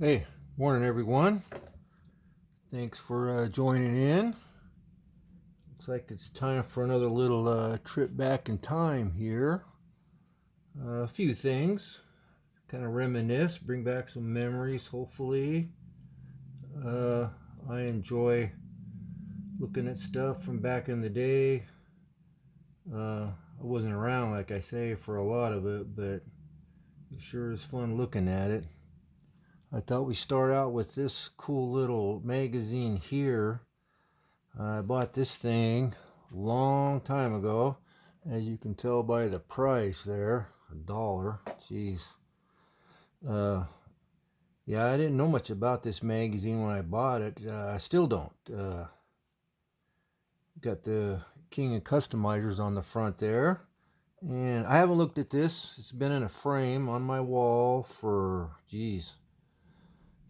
Hey, morning everyone. Thanks for joining in. Looks like it's time for another little trip back in time here. A few things, kind of reminisce, bring back some memories, hopefully. Uh, I enjoy looking at stuff from back in the day. I wasn't around, like I say, for a lot of it, but it sure is fun looking at it. I thought we'd start out with this cool little magazine here. I bought this thing a long time ago, as you can tell by the price there, $1. Jeez. Uh, yeah, I didn't know much about this magazine when I bought it. I still don't. Got the King of Customizers on the front there. And I haven't looked at this. It's been in a frame on my wall for, geez,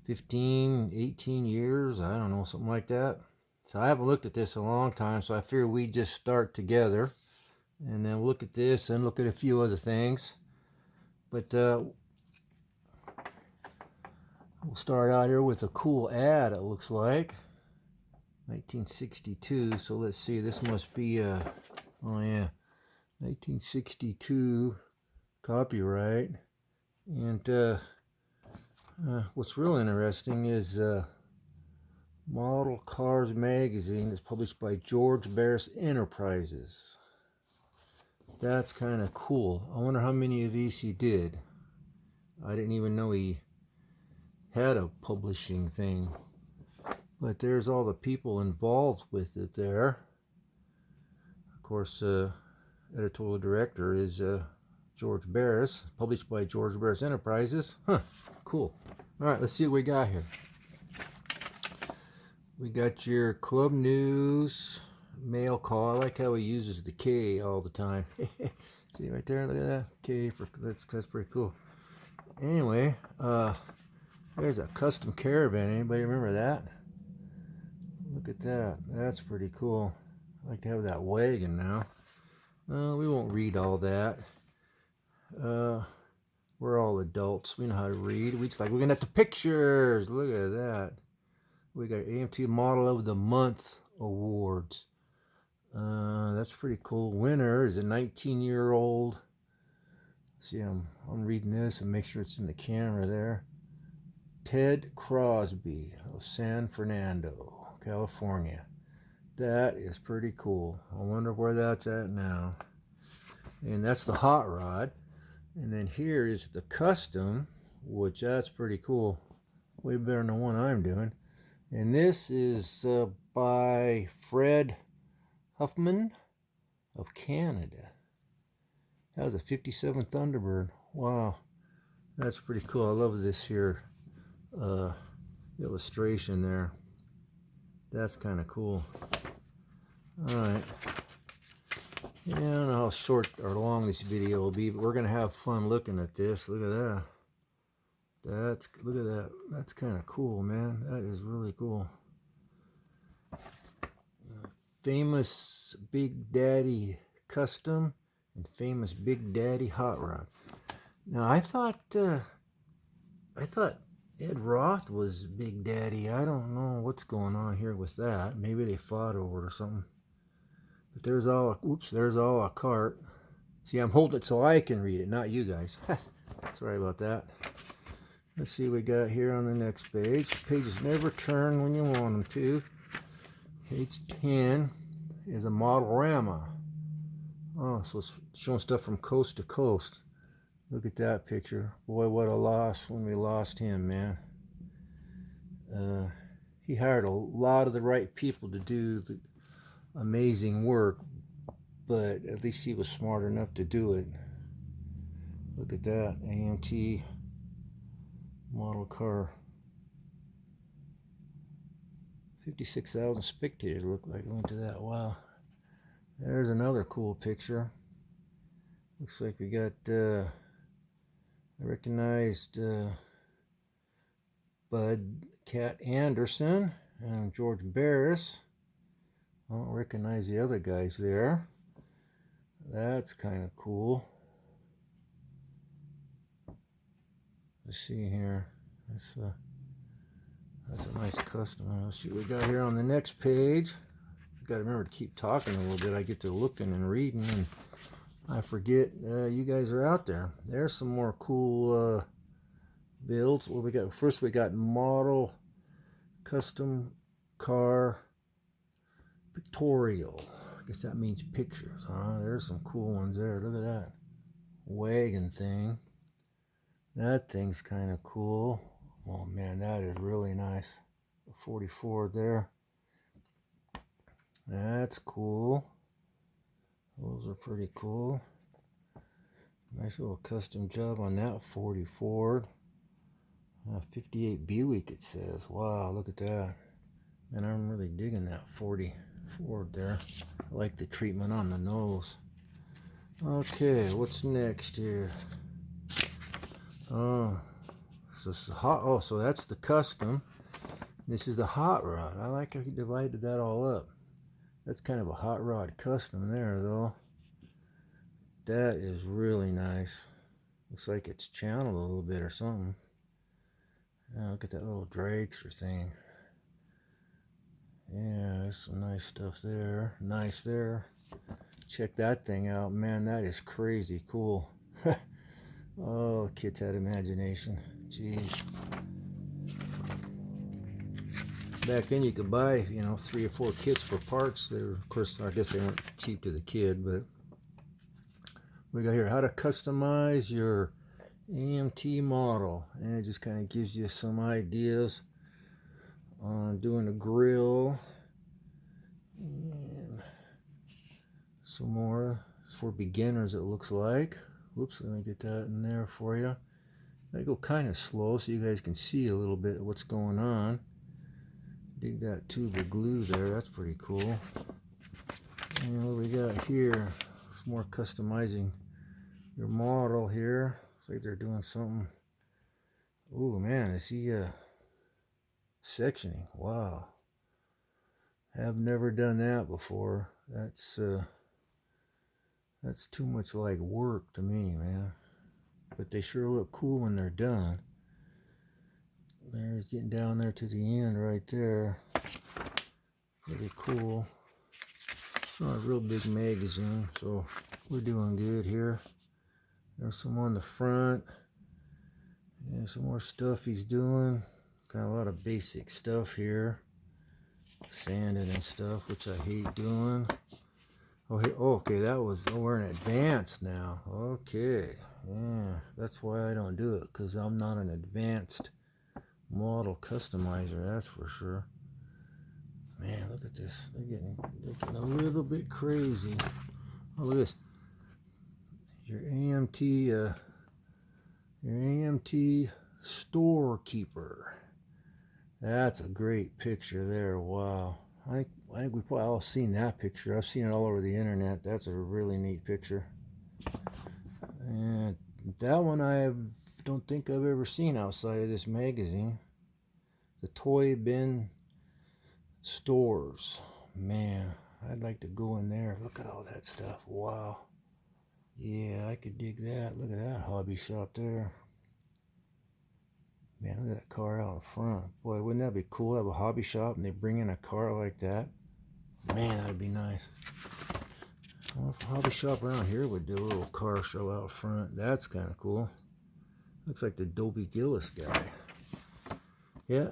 15, 18 years. I don't know, something like that. So I haven't looked at this in a long time, so I figured we'd just start together. And then we'll look at this and look at a few other things. But we'll start out here with a cool ad, it looks like. 1962, so let's see, this must be, oh yeah, 1962 copyright. And what's real interesting is Model Cars Magazine is published by George Barris Enterprises. That's kind of cool. I wonder how many of these he did. I didn't even know he had a publishing thing. But there's all the people involved with it there. Of course, editorial director is George Barris, published by George Barris Enterprises. Huh, cool. All right, let's see what we got here. We got your club news, mail call. I like how he uses the K all the time. See right there, look at that. K for that's pretty cool. Anyway, there's a custom caravan. Anybody remember that? Look at that. That's pretty cool. I like to have that wagon now. We won't read all that. We're all adults. We know how to read. We just like looking at the pictures. Look at that. We got AMT Model of the Month awards. That's pretty cool. Winner is a 19-year-old. See, I'm reading this and make sure it's in the camera there. Ted Crosby of San Fernando, California. That is pretty cool. I wonder where that's at now. And that's the hot rod. And then here is the custom, which that's pretty cool. Way better than the one I'm doing. And this is by Fred Huffman of Canada. That was a 57 Thunderbird. Wow. That's pretty cool. I love this here illustration there. That's kind of cool. Alright. Yeah, I don't know how short or long this video will be, but we're going to have fun looking at this. Look at that. Look at that. That's kind of cool, man. That is really cool. Famous Big Daddy Custom and Famous Big Daddy Hot Rod. Now I thought Ed Roth was Big Daddy. I don't know what's going on here with that. Maybe they fought over it or something. But there's all a cart. See, I'm holding it so I can read it, not you guys. Sorry about that. Let's see what we got here on the next page. Pages never turn when you want them to. Page 10 is a Modelorama. Oh, so it's showing stuff from coast to coast. Look at that picture. Boy, what a loss when we lost him, man. He hired a lot of the right people to do the amazing work, but at least he was smart enough to do it. Look at that. AMT model car. 56,000 spectators look like went to that. Wow. There's another cool picture. Looks like we got I recognized Bud Cat Anderson and George Barris. I don't recognize the other guys there. That's kind of cool. Let's see here. Let's That's a nice custom. Let's see what we got here on the next page. Got to remember to keep talking a little bit. I get to looking and reading, and I forget you guys are out there. There's some more cool builds. What we got? First, we got model custom car pictorial. I guess that means pictures, huh? There's some cool ones there. Look at that wagon thing. That thing's kind of cool. Oh man, that is really nice. 44 there. That's cool. Those are pretty cool. Nice little custom job on that 40 Ford. 58 Buick it says. Wow, look at that. And I'm really digging that 40 Ford there. I like the treatment on the nose. Okay, what's next here? Oh, so this is hot. Oh, so that's the custom. This is the hot rod. I like how he divided that all up. That's kind of a hot rod custom there, though. That is really nice. Looks like it's channeled a little bit or something. Oh, look at that little dragster thing. Yeah, there's some nice stuff there. Nice there. Check that thing out. Man, that is crazy cool. Oh, kids had imagination. Jeez. Back then you could buy, 3 or 4 kits for parts. They're, of course, I guess they weren't cheap to the kid, but we got here how to customize your AMT model, and it just kind of gives you some ideas on doing a grill and some more for beginners. It looks like. Whoops, let me get that in there for you. I go kind of slow so you guys can see a little bit of what's going on. Dig that tube of glue there. That's pretty cool. And what we got here? It's more customizing your model here. Looks like they're doing something. Oh man, I see sectioning. Wow. Have never done that before. That's too much like work to me, man. But they sure look cool when they're done. There's getting down there to the end right there. Pretty cool. It's not a real big magazine, so we're doing good here. There's some on the front. Yeah, some more stuff he's doing. Got a lot of basic stuff here. Sanding and stuff, which I hate doing. Oh, okay, that was, we're in advanced now. Okay, yeah, that's why I don't do it, because I'm not an advanced model customizer, that's for sure. Man, look at this. They're getting a little bit crazy. Oh, look at this. Your AMT storekeeper. That's a great picture there. Wow. I think we've probably all seen that picture. I've seen it all over the internet. That's a really neat picture. And that one don't think I've ever seen outside of this magazine. The Toy Bin Stores. Man, I'd like to go in there. Look at all that stuff. Wow. Yeah, I could dig that. Look at that hobby shop there. Man, look at that car out in front. Boy, wouldn't that be cool? Have a hobby shop and they bring in a car like that. Man, that'd be nice. I wonder if a hobby shop around here would do a little car show out front. That's kind of cool. Looks like the Dobie Gillis guy. Yeah,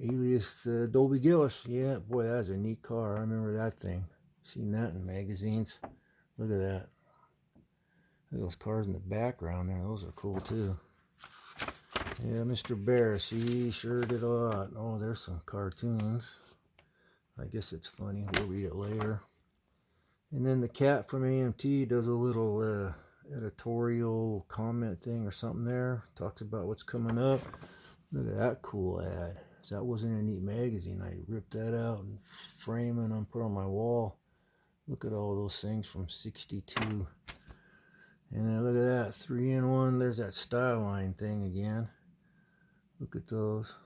alias Dobie Gillis. Yeah, boy, that's a neat car. I remember that thing. Seen that in magazines. Look at that. Look at those cars in the background there. Those are cool too. Yeah, Mr. Barris, he sure did a lot. Oh, there's some cartoons. I guess it's funny. We'll read it later. And then the cat from AMT does a little editorial comment thing or something there. Talks about what's coming up. Look at that cool ad. If that wasn't a neat magazine, I ripped that out and frame it and put it on my wall. Look at all those things from 62. And then look at that, 3-in-1. There's that style line thing again. Look at those.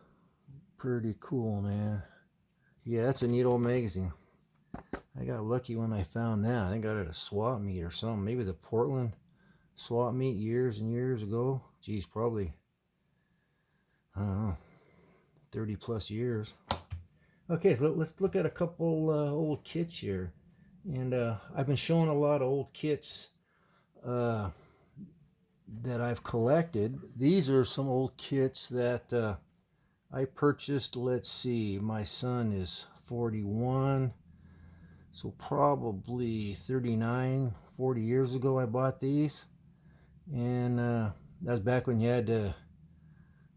Pretty cool, man. Yeah, that's a neat old magazine. I got lucky when I found that. I think I got it at a swap meet or something. Maybe the Portland swap meet years and years ago. Geez, probably, I don't know, 30 plus years. Okay, so let's look at a couple old kits here. And I've been showing a lot of old kits that I've collected. These are some old kits that I purchased. Let's see, my son is 41, so probably 39, 40 years ago I bought these. And that was back when you had to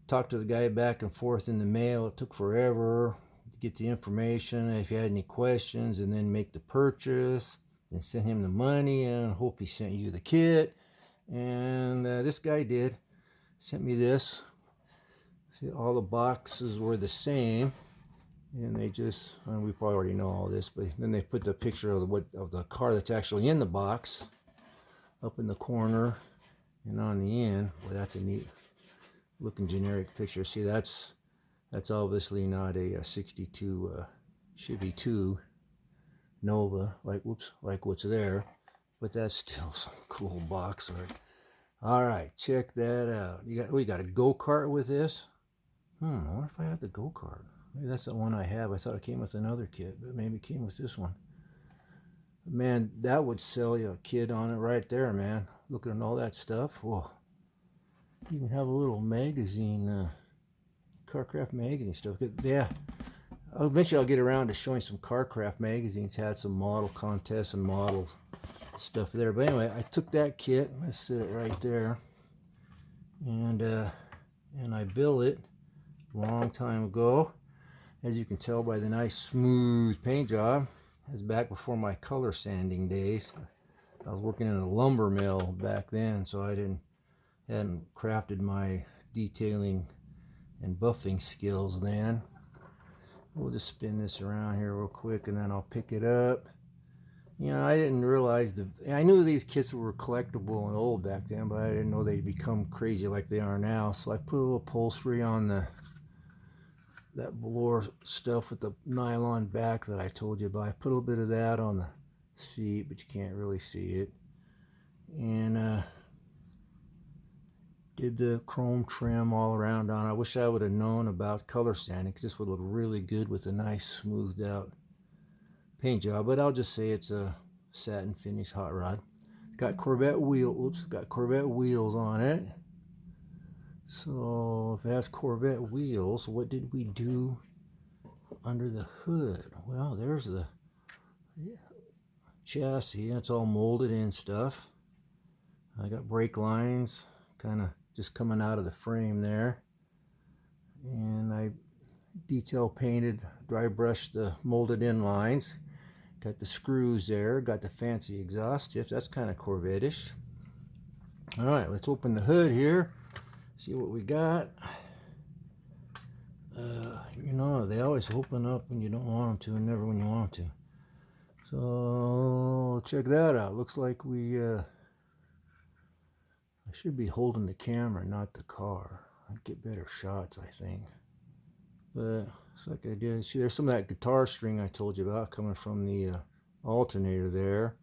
talk to the guy back and forth in the mail. It took forever to get the information, if you had any questions, and then make the purchase, and send him the money, and hope he sent you the kit. And this guy did. Sent me this. See, all the boxes were the same, and they just, we probably already know all this, but then they put the picture of the car that's actually in the box up in the corner and on the end. Well, that's a neat looking generic picture. See, that's obviously not a 62 Chevy 2 Nova, like what's there, but that's still some cool box art. All right, check that out. We got a go-kart with this. I wonder if I have the go-kart. Maybe that's the one I have. I thought it came with another kit, but maybe it came with this one. Man, that would sell you a kit on it right there, man. Looking at all that stuff. Whoa. You can have a little magazine, Carcraft magazine stuff. Yeah, eventually I'll get around to showing some Carcraft magazines. Had some model contests and models stuff there. But anyway, I took that kit. Let's set it right there. And I built it a long time ago. As you can tell by the nice smooth paint job. It's back before my color sanding days. I was working in a lumber mill back then, so I hadn't crafted my detailing and buffing skills then. We'll just spin this around here real quick, and then I'll pick it up. You know, I didn't realize I knew these kits were collectible and old back then, but I didn't know they'd become crazy like they are now. So I put a little upholstery on that velour stuff with the nylon back that I told you about. I put a little bit of that on the seat, but you can't really see it. And did the chrome trim all around on. I wish I would have known about color sanding, because this would look really good with a nice smoothed out paint job. But I'll just say it's a satin finish hot rod. Got Corvette wheels on it. So if it has Corvette wheels, what did we do under the hood? Well, there's the chassis. It's all molded in stuff. I got brake lines kind of just coming out of the frame there. And I detail painted, dry brushed the molded in lines. Got the screws there. Got the fancy exhaust tips. That's kind of Corvette-ish. All right, let's open the hood here. See what we got. You know, they always open up when you don't want them to, and never when you want them to. So check that out. Looks like I should be holding the camera, not the car. I'd get better shots, I think. But it's like I did. See, there's some of that guitar string I told you about coming from the alternator there.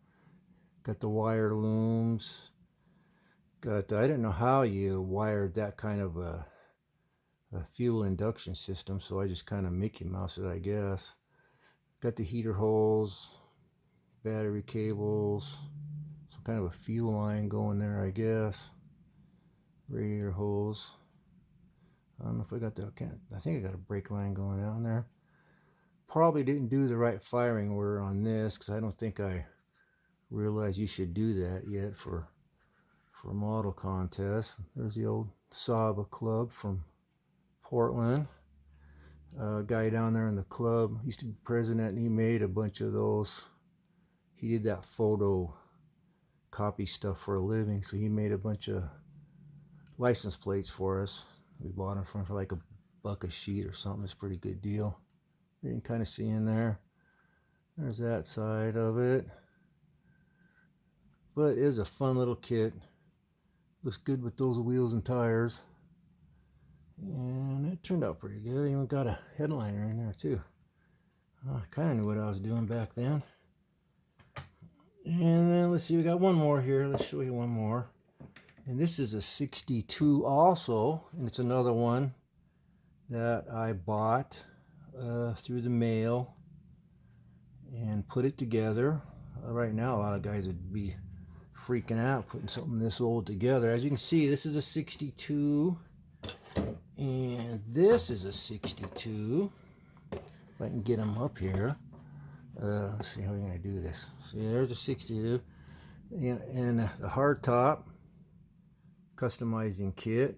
Got the wire looms. I didn't know how you wired that kind of a fuel induction system, so I just kind of Mickey Mouse it, I guess. Got the heater holes, battery cables, some kind of a fuel line going there, I guess. Radiator hose. I don't know if I got that. I think I got a brake line going down there. Probably didn't do the right firing order on this, because I don't think I realized you should do that yet for a model contest. There's the old Saba Club from Portland. Guy down there in the club used to be president, and he made a bunch of those. He did that photo copy stuff for a living, so he made a bunch of license plates for us. We bought them for like $1 a sheet or something. It's a pretty good deal. You can kind of see in there. There's that side of it. But it is a fun little kit. Looks good with those wheels and tires. And it turned out pretty good. I even got a headliner in there too. I kind of knew what I was doing back then. And then let's see, we got one more here. Let's show you one more. And this is a 62 also. And it's another one that I bought through the mail and put it together. Right now, a lot of guys would be freaking out putting something this old together. As you can see, this is a 62 and this is a 62. If I can get them up here. Let's see how we're going to do this. See, there's a 62 and the hard top customizing kit.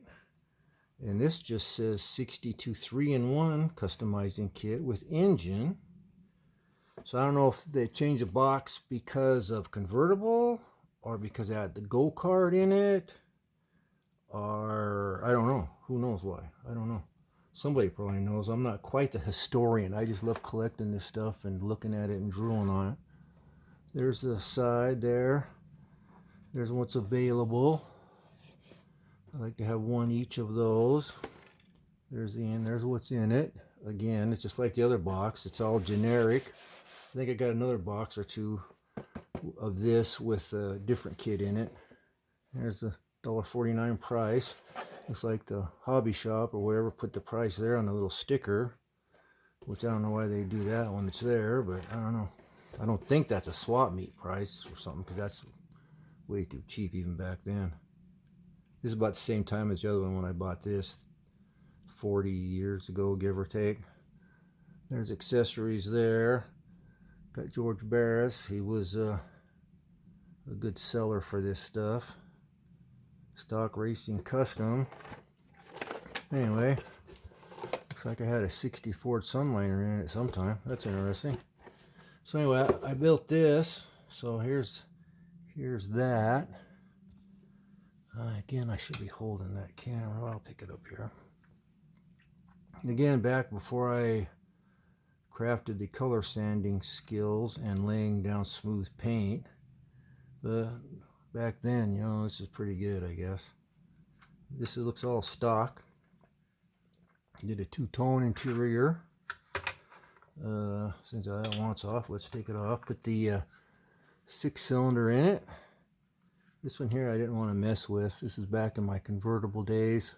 And this just says 62 3-in-1 customizing kit with engine. So I don't know if they changed the box because of convertible or because it had the go-kart in it, or I don't know. Who knows why? I don't know. Somebody probably knows. I'm not quite the historian. I just love collecting this stuff and looking at it and drooling on it. There's the side there. There's what's available. I like to have one each of those. There's the end. There's what's in it. Again, it's just like the other box. It's all generic. I think I got another box or two of this with a different kit in it. There's the $1.49 price. Looks like the hobby shop or wherever put the price there on a little sticker, which I don't know why they do that when it's there, but I don't know. I don't think that's a swap meet price or something, because that's way too cheap even back then. This is about the same time as the other one when I bought this 40 years ago, give or take. There's accessories there. Got George Barris. He was a good seller for this stuff. Stock Racing Custom. Anyway, looks like I had a 60 Ford Sunliner in it sometime. That's interesting. So anyway, I built this. So here's that. Again, I should be holding that camera. I'll pick it up here. Again, back before I crafted the color sanding skills and laying down smooth paint. But back then, you know, this is pretty good, I guess. This looks all stock. Did a two-tone interior. Since that one's off, let's take it off. Put the 6-cylinder in it. This one here I didn't want to mess with. This is back in my convertible days.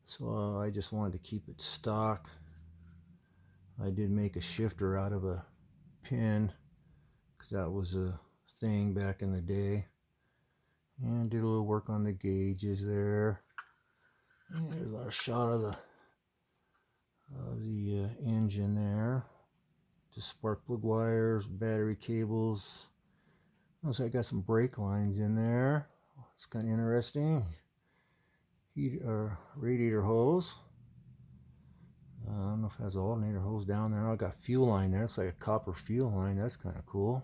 So I just wanted to keep it stock. I did make a shifter out of a pin, because that was a thing back in the day. And did a little work on the gauges there. And there's our shot of the engine there. Just spark plug wires, battery cables. Looks like I got some brake lines in there. It's kind of interesting. Radiator hose. I don't know if it has an alternator hose down there. I got fuel line there. It's like a copper fuel line. That's kind of cool.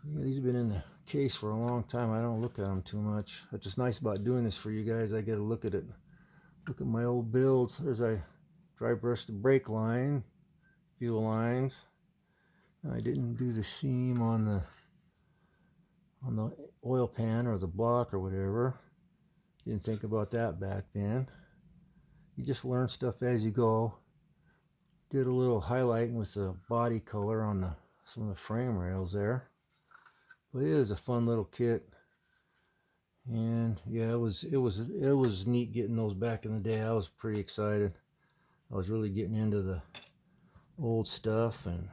Yeah, these have been in the case for a long time. I don't look at them too much. That's just nice about doing this for you guys. I get to look at it. Look at my old builds. There's a dry brush the brake line, fuel lines. I didn't do the seam on the oil pan or the block or whatever. Didn't think about that back then. You just learn stuff as you go. Did a little highlighting with the body color on some of the frame rails there. But it is a fun little kit. And yeah, it was neat getting those back in the day. I was pretty excited. I was really getting into the old stuff, and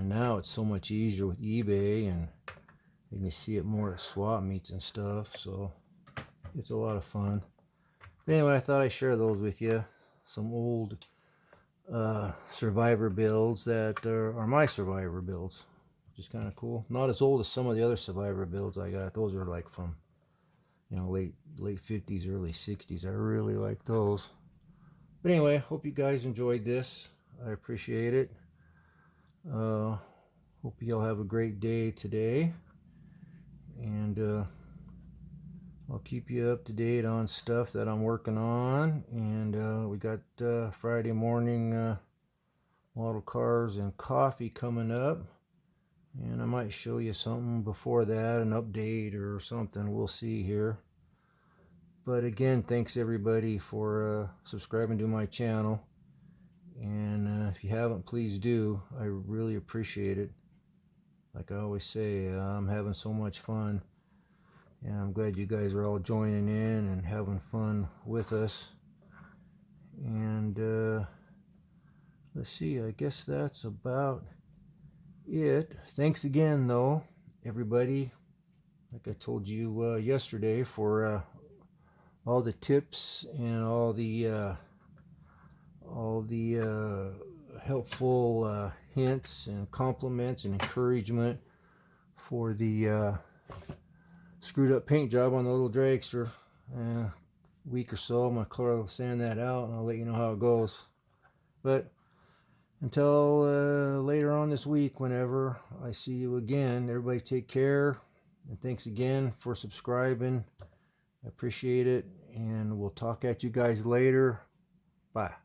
now it's so much easier with eBay, and you can see it more at swap meets and stuff. So it's a lot of fun. But anyway, I thought I'd share those with you. Some old Survivor builds that are my Survivor builds, which is kind of cool. Not as old as some of the other Survivor builds I got. Those are like from, you know, late 50s, early 60s. I really like those. But anyway, hope you guys enjoyed this. I appreciate it. Hope you all have a great day today. And I'll keep you up to date on stuff that I'm working on. And we got Friday morning model cars and coffee coming up. And I might show you something before that, an update or something. We'll see here. But again, thanks everybody for subscribing to my channel. And if you haven't, please do. I really appreciate it. Like I always say, I'm having so much fun. And I'm glad you guys are all joining in and having fun with us. And let's see, I guess that's about it. Thanks again, though, everybody. Like I told you yesterday, for all the tips and all the helpful hints and compliments and encouragement for the screwed up paint job on the little dragster. Week or so, I'm gonna sand that out, and I'll let you know how it goes. But until later on this week, whenever I see you again, everybody take care, and thanks again for subscribing. I appreciate it, and we'll talk at you guys later. Bye.